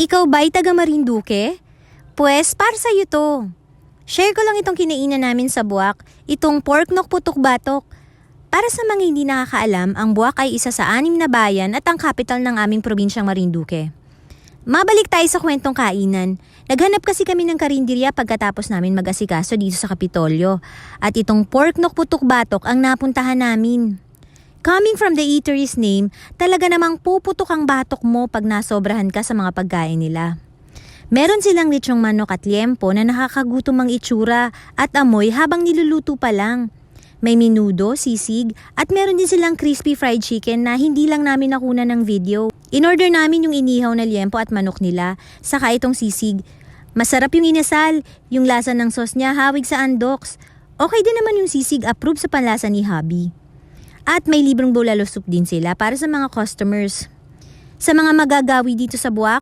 Ikaw ba'y taga Marinduque? Pues, para sa'yo to. Share ko lang itong kinainan namin sa Buwak, itong pork nok putok batok. Para sa mga hindi nakakaalam, ang Buwak ay isa sa 6 na bayan at ang kapital ng aming probinsyang Marinduque. Mabalik tayo sa kwentong kainan. Naghanap kasi kami ng karinderya pagkatapos namin mag-asikaso dito sa Kapitolyo. At itong pork nok putok batok ang napuntahan namin. Coming from the eatery's name, talaga namang puputok ang batok mo pag nasobrahan ka sa mga pagkain nila. Meron silang lechong manok at liempo na nakakagutom ang itsura at amoy habang niluluto pa lang. May menudo, sisig, at meron din silang crispy fried chicken na hindi lang namin nakuna ng video. In-order namin yung inihaw na liempo at manok nila, saka itong sisig. Masarap yung inasal, yung lasa ng sauce niya hawig sa andoks. Okay din naman yung sisig, approved sa panlasa ni Hubby. At may libreng bulalo soup din sila para sa mga customers. Sa mga magagawi dito sa Buwak,